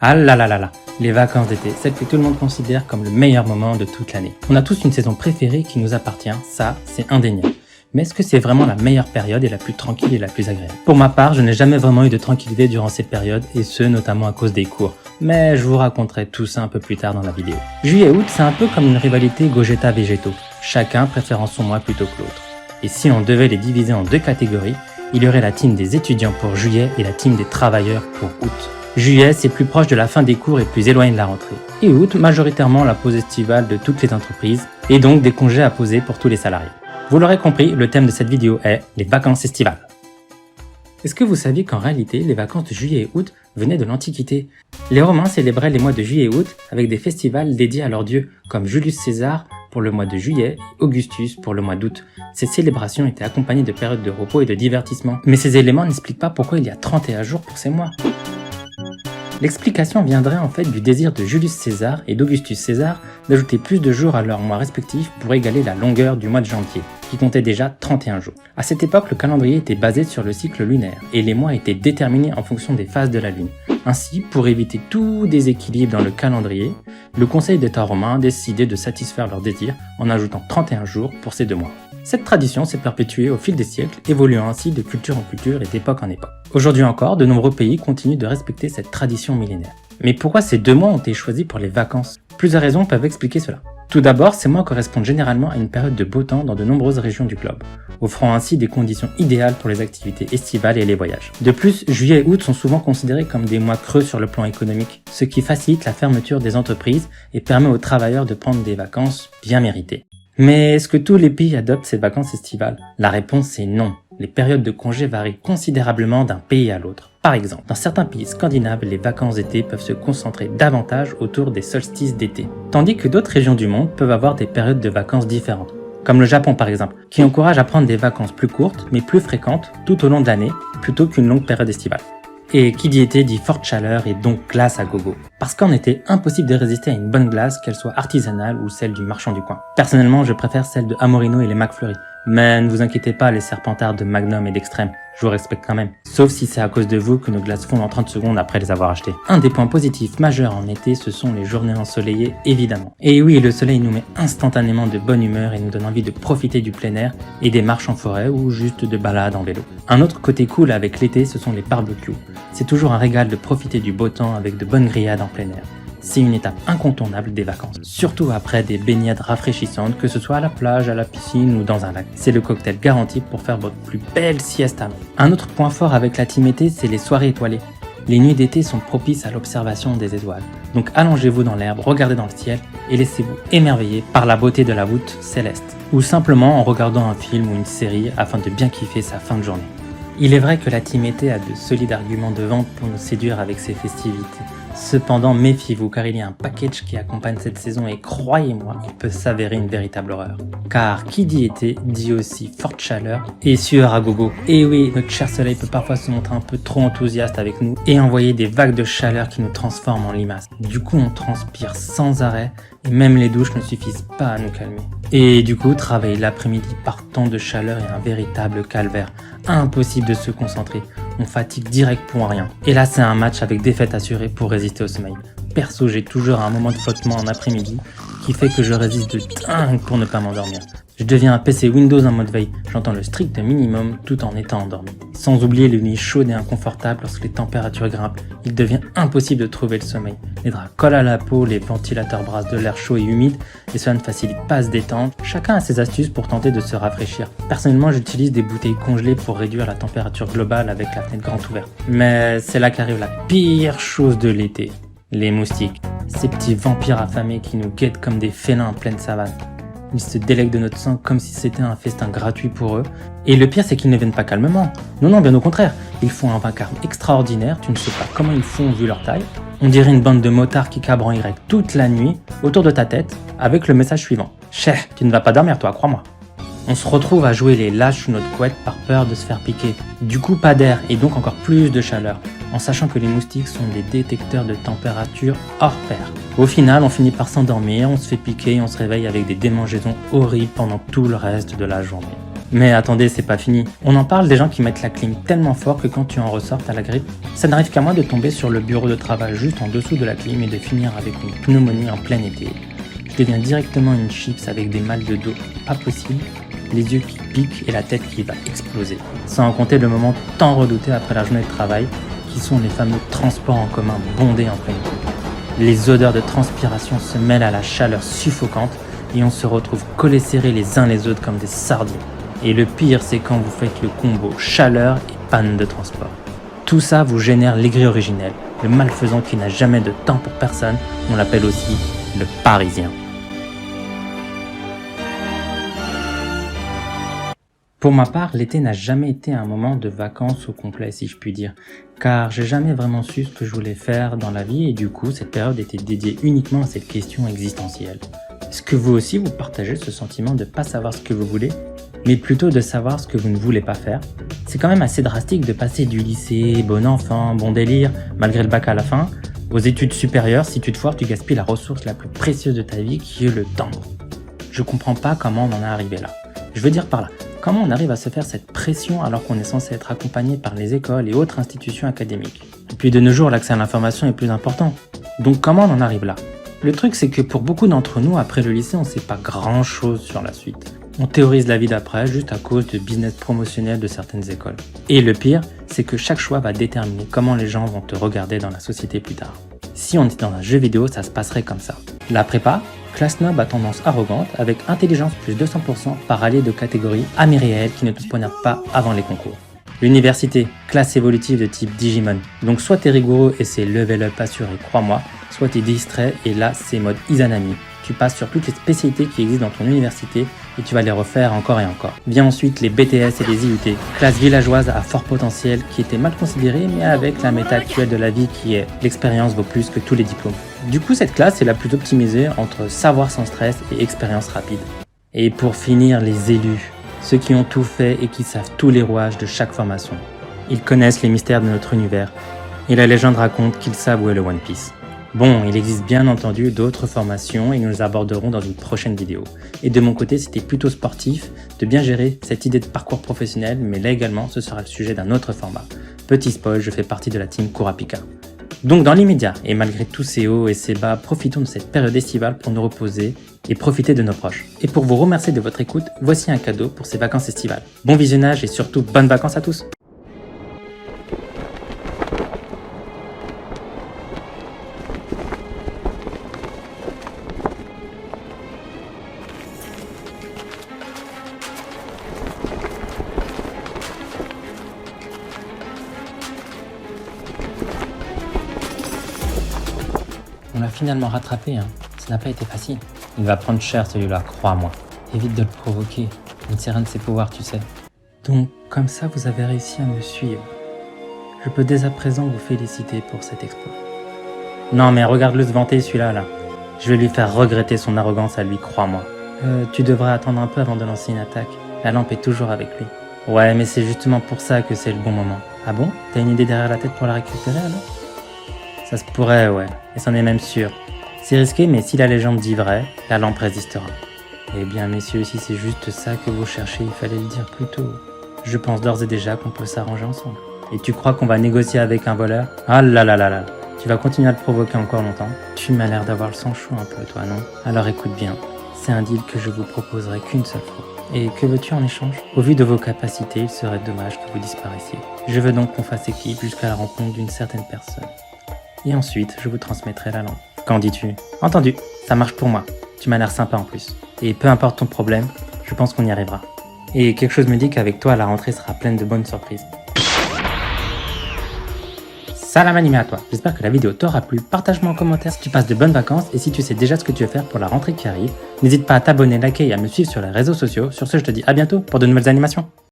Ah là là là là, les vacances d'été, celles que tout le monde considère comme le meilleur moment de toute l'année. On a tous une saison préférée qui nous appartient, ça c'est indéniable. Mais est-ce que c'est vraiment la meilleure période et la plus tranquille et la plus agréable? Pour ma part, je n'ai jamais vraiment eu de tranquillité durant cette période, et ce notamment à cause des cours. Mais je vous raconterai tout ça un peu plus tard dans la vidéo. Juillet-août, c'est un peu comme une rivalité Gogeta-Végétaux, chacun préférant son mois plutôt que l'autre. Et si on devait les diviser en deux catégories, il y aurait la team des étudiants pour juillet et la team des travailleurs pour août. Juillet, c'est plus proche de la fin des cours et plus éloigné de la rentrée. Et août, majoritairement la pause estivale de toutes les entreprises, et donc des congés à poser pour tous les salariés. Vous l'aurez compris, le thème de cette vidéo est les vacances estivales. Est-ce que vous saviez qu'en réalité, les vacances de juillet et août venaient de l'Antiquité? Les Romains célébraient les mois de juillet et août avec des festivals dédiés à leurs dieux, comme Julius César pour le mois de juillet et Augustus pour le mois d'août. Ces célébrations étaient accompagnées de périodes de repos et de divertissement. Mais ces éléments n'expliquent pas pourquoi il y a 31 jours pour ces mois. L'explication viendrait en fait du désir de Julius César et d'Augustus César d'ajouter plus de jours à leurs mois respectifs pour égaler la longueur du mois de janvier, qui comptait déjà 31 jours. À cette époque, le calendrier était basé sur le cycle lunaire, et les mois étaient déterminés en fonction des phases de la lune. Ainsi, pour éviter tout déséquilibre dans le calendrier, le conseil d'État romain a décidé de satisfaire leurs désirs en ajoutant 31 jours pour ces deux mois. Cette tradition s'est perpétuée au fil des siècles, évoluant ainsi de culture en culture et d'époque en époque. Aujourd'hui encore, de nombreux pays continuent de respecter cette tradition millénaire. Mais pourquoi ces deux mois ont été choisis pour les vacances? Plusieurs raisons peuvent expliquer cela. Tout d'abord, ces mois correspondent généralement à une période de beau temps dans de nombreuses régions du globe, offrant ainsi des conditions idéales pour les activités estivales et les voyages. De plus, juillet et août sont souvent considérés comme des mois creux sur le plan économique, ce qui facilite la fermeture des entreprises et permet aux travailleurs de prendre des vacances bien méritées. Mais est-ce que tous les pays adoptent ces vacances estivales? La réponse est non. Les périodes de congés varient considérablement d'un pays à l'autre. Par exemple, dans certains pays scandinaves, les vacances d'été peuvent se concentrer davantage autour des solstices d'été, tandis que d'autres régions du monde peuvent avoir des périodes de vacances différentes, comme le Japon par exemple, qui encourage à prendre des vacances plus courtes mais plus fréquentes tout au long de l'année, plutôt qu'une longue période estivale. Et qui dit été dit forte chaleur et donc glace à gogo. Parce qu'en été, impossible de résister à une bonne glace, qu'elle soit artisanale ou celle du marchand du coin. Personnellement, je préfère celle de Amorino et les McFlurry. Mais ne vous inquiétez pas, les serpentards de Magnum et d'Extrême, je vous respecte quand même. Sauf si c'est à cause de vous que nos glaces fondent en 30 secondes après les avoir achetées. Un des points positifs majeurs en été, ce sont les journées ensoleillées, évidemment. Et oui, le soleil nous met instantanément de bonne humeur et nous donne envie de profiter du plein air et des marches en forêt ou juste de balades en vélo. Un autre côté cool avec l'été, ce sont les barbecues. C'est toujours un régal de profiter du beau temps avec de bonnes grillades en plein air. C'est une étape incontournable des vacances, surtout après des baignades rafraîchissantes, que ce soit à la plage, à la piscine ou dans un lac. C'est le cocktail garanti pour faire votre plus belle sieste à l'eau. Un autre point fort avec la team été, c'est les soirées étoilées. Les nuits d'été sont propices à l'observation des étoiles. Donc allongez-vous dans l'herbe, regardez dans le ciel et laissez-vous émerveiller par la beauté de la voûte céleste. Ou simplement en regardant un film ou une série afin de bien kiffer sa fin de journée. Il est vrai que la team été a de solides arguments de vente pour nous séduire avec ses festivités. Cependant, méfiez-vous car il y a un package qui accompagne cette saison et croyez-moi, il peut s'avérer une véritable horreur. Car qui dit été dit aussi forte chaleur et sueur à gogo. Et oui, notre cher soleil peut parfois se montrer un peu trop enthousiaste avec nous et envoyer des vagues de chaleur qui nous transforment en limaces. Du coup, on transpire sans arrêt et même les douches ne suffisent pas à nous calmer. Et du coup, travailler l'après-midi par temps de chaleur est un véritable calvaire. Impossible de se concentrer. On fatigue direct pour rien. Et là, c'est un match avec défaite assurée pour résister au sommeil. Perso, j'ai toujours un moment de flottement en après-midi qui fait que je résiste de dingue pour ne pas m'endormir. Je deviens un PC Windows en mode veille, j'entends le strict minimum tout en étant endormi. Sans oublier les nuits chaudes et inconfortables lorsque les températures grimpent, il devient impossible de trouver le sommeil. Les draps collent à la peau, les ventilateurs brassent de l'air chaud et humide et cela ne facilite pas à se détendre. Chacun a ses astuces pour tenter de se rafraîchir. Personnellement, j'utilise des bouteilles congelées pour réduire la température globale avec la fenêtre grande ouverte. Mais c'est là qu'arrive la pire chose de l'été, les moustiques. Ces petits vampires affamés qui nous guettent comme des félins en pleine savane. Ils se délèguent de notre sang comme si c'était un festin gratuit pour eux. Et le pire, c'est qu'ils ne viennent pas calmement. Non, bien au contraire. Ils font un vacarme extraordinaire, tu ne sais pas comment ils font vu leur taille. On dirait une bande de motards qui cabrent en Y toute la nuit, autour de ta tête, avec le message suivant. Chef, tu ne vas pas dormir toi, crois-moi. On se retrouve à jouer les lâches sous notre couette par peur de se faire piquer. Du coup, pas d'air et donc encore plus de chaleur, en sachant que les moustiques sont des détecteurs de température hors pair. Au final, on finit par s'endormir, on se fait piquer et on se réveille avec des démangeaisons horribles pendant tout le reste de la journée. Mais attendez, c'est pas fini. On en parle des gens qui mettent la clim tellement fort que quand tu en ressors, t'as la grippe. Ça n'arrive qu'à moi de tomber sur le bureau de travail juste en dessous de la clim et de finir avec une pneumonie en plein été. Je deviens directement une chips avec des mal de dos pas possible, les yeux qui piquent et la tête qui va exploser. Sans compter le moment tant redouté après la journée de travail, qui sont les fameux transports en commun bondés en plein été. Les odeurs de transpiration se mêlent à la chaleur suffocante et on se retrouve collés serrés les uns les autres comme des sardines. Et le pire, c'est quand vous faites le combo chaleur et panne de transport. Tout ça vous génère l'aigri originel, le malfaisant qui n'a jamais de temps pour personne, on l'appelle aussi le Parisien. Pour ma part, l'été n'a jamais été un moment de vacances au complet, si je puis dire, car j'ai jamais vraiment su ce que je voulais faire dans la vie et du coup, cette période était dédiée uniquement à cette question existentielle. Est-ce que vous aussi, vous partagez ce sentiment de ne pas savoir ce que vous voulez, mais plutôt de savoir ce que vous ne voulez pas faire? C'est quand même assez drastique de passer du lycée, bon enfant, bon délire, malgré le bac à la fin, aux études supérieures. Si tu te foires, tu gaspilles la ressource la plus précieuse de ta vie qui est le temps. Je comprends pas comment on en est arrivé là. Je veux dire par là, comment on arrive à se faire cette pression alors qu'on est censé être accompagné par les écoles et autres institutions académiques? Et puis de nos jours, l'accès à l'information est plus important. Donc comment on en arrive là? Le truc, c'est que pour beaucoup d'entre nous, après le lycée, on sait pas grand chose sur la suite. On théorise la vie d'après juste à cause du business promotionnel de certaines écoles. Et le pire, c'est que chaque choix va déterminer comment les gens vont te regarder dans la société plus tard. Si on était dans un jeu vidéo, ça se passerait comme ça. La prépa, classe noble à tendance arrogante avec intelligence plus 200% par allié de catégorie amis réels qui ne te poignardent pas avant les concours. L'université, classe évolutive de type Digimon. Donc soit t'es rigoureux et c'est level up assuré, crois-moi, soit t'es distrait et là c'est mode Izanami. Tu passes sur toutes les spécialités qui existent dans ton université et tu vas les refaire encore et encore. Vient ensuite les BTS et les IUT, classe villageoise à fort potentiel qui était mal considérée mais avec la méta actuelle de la vie qui est l'expérience vaut plus que tous les diplômes. Du coup cette classe est la plus optimisée entre savoir sans stress et expérience rapide. Et pour finir les élus, ceux qui ont tout fait et qui savent tous les rouages de chaque formation. Ils connaissent les mystères de notre univers et la légende raconte qu'ils savent où est le One Piece. Bon, il existe bien entendu d'autres formations et nous les aborderons dans une prochaine vidéo. Et de mon côté, c'était plutôt sportif de bien gérer cette idée de parcours professionnel, mais là également, ce sera le sujet d'un autre format. Petit spoil, je fais partie de la team Kurapika. Donc dans l'immédiat, et malgré tous ces hauts et ces bas, profitons de cette période estivale pour nous reposer et profiter de nos proches. Et pour vous remercier de votre écoute, voici un cadeau pour ces vacances estivales. Bon visionnage et surtout bonnes vacances à tous! On l'a finalement rattrapé, hein. Ça n'a pas été facile. Il va prendre cher celui-là, crois-moi. Évite de le provoquer, il ne sait rien de ses pouvoirs, tu sais. Donc, comme ça, vous avez réussi à me suivre. Je peux dès à présent vous féliciter pour cet exploit. Non mais regarde-le se vanter celui-là, là. Je vais lui faire regretter son arrogance à lui, crois-moi. Tu devrais attendre un peu avant de lancer une attaque. La lampe est toujours avec lui. Ouais, mais c'est justement pour ça que c'est le bon moment. Ah bon? T'as une idée derrière la tête pour la récupérer alors? Ça se pourrait, ouais, et c'en est même sûr. C'est risqué, mais si la légende dit vrai, la lampe résistera. Eh bien, messieurs, si c'est juste ça que vous cherchez, il fallait le dire plus tôt. Je pense d'ores et déjà qu'on peut s'arranger ensemble. Et tu crois qu'on va négocier avec un voleur? Ah là là là là, tu vas continuer à le provoquer encore longtemps? Tu m'as l'air d'avoir le sang chaud un peu, toi, non? Alors écoute bien, c'est un deal que je vous proposerai qu'une seule fois. Et que veux-tu en échange? Au vu de vos capacités, il serait dommage que vous disparaissiez. Je veux donc qu'on fasse équipe jusqu'à la rencontre d'une certaine personne. Et ensuite, je vous transmettrai la lampe. Qu'en dis-tu? Entendu, ça marche pour moi. Tu m'as l'air sympa en plus. Et peu importe ton problème, je pense qu'on y arrivera. Et quelque chose me dit qu'avec toi, la rentrée sera pleine de bonnes surprises. Salam animé à toi, j'espère que la vidéo t'aura plu. Partage-moi en commentaire si tu passes de bonnes vacances et si tu sais déjà ce que tu veux faire pour la rentrée qui arrive. N'hésite pas à t'abonner, liker et à me suivre sur les réseaux sociaux. Sur ce, je te dis à bientôt pour de nouvelles animations.